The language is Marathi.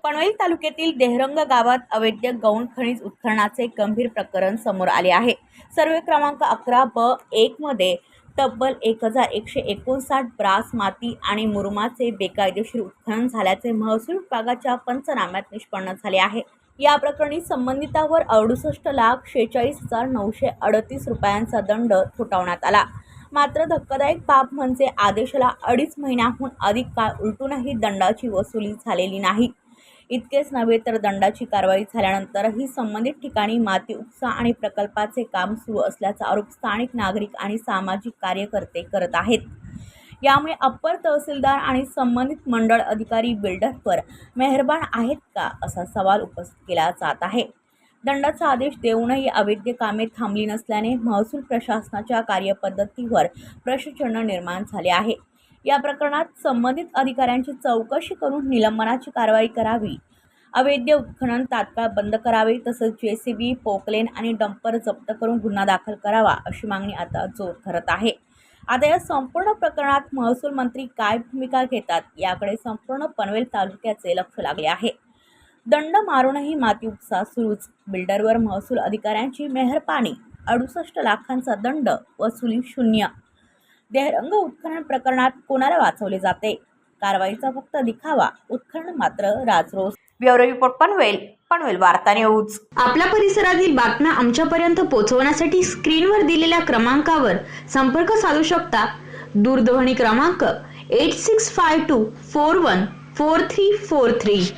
पनवेल तालुक्यातील देहरंग गावात अवैध गौण खनिज उत्खननाचे गंभीर प्रकरण समोर आले आहे। सर्वे क्रमांक 11/1 मध्ये तब्बल 1159 ब्रास माती आणि मुरुमाचे बेकायदेशीर उत्खनन झाल्याचे महसूल विभागाच्या पंचनाम्यात निष्पन्न झाले आहे। या प्रकरणी संबंधितांवर 68,46,938 रुपयांचा दंड ठोठावण्यात आला। मात्र धक्कादायक बाब म्हणजे आदेशाला 2.5 महिन्याहून अधिक काळ उलटूनही दंडाची वसुली झालेली नाही। इतकेच नव्हे तर दंडाची कारवाई झाल्यानंतरही संबंधित ठिकाणी माती उपसा आणि प्रकल्पाचे काम सुरू असल्याचा आरोप स्थानिक नागरिक आणि सामाजिक कार्यकर्ते करत आहेत। यामुळे अप्पर तहसीलदार आणि संबंधित मंडळ अधिकारी बिल्डरवर मेहरबान आहेत का असा सवाल उपस्थित केला जात आहे। दंडाचा आदेश देऊनही अवैध कामे थांबली नसल्याने महसूल प्रशासनाच्या कार्यपद्धतीवर प्रश्नचिन्ह निर्माण झाले आहे। या प्रकरणात संबंधित अधिकाऱ्यांची चौकशी करून निलंबनाची कारवाई करावी, अवैध उत्खनन तात्काळ बंद करावे, तसंच JCB, पोकलेन आणि डंपर जप्त करून गुन्हा दाखल करावा अशी मागणी आता जोर धरत आहे। आता या संपूर्ण प्रकरणात महसूल मंत्री काय भूमिका घेतात याकडे संपूर्ण पनवेल तालुक्याचे लक्ष लागले आहे। दंड मारूनही माती उपसा सुरूच, बिल्डरवर महसूल अधिकाऱ्यांची मेहरबानी, 68 लाखांचा दंड, वसुली शून्य। देहरंग उत्खनन प्रकरणात कोणाला वाचवले जाते? कारवाईचा फक्त दिखावा, उत्खनन मात्र राजरोस। ब्युरो रिपोर्ट पनवेल वार्ता न्यूज। आपल्या परिसरातील बातम्या आमच्यापर्यंत पोहोचवण्यासाठी स्क्रीनवर दिलेल्या क्रमांकावर संपर्क साधू शकता। दूरध्वनी क्रमांक 8652414343।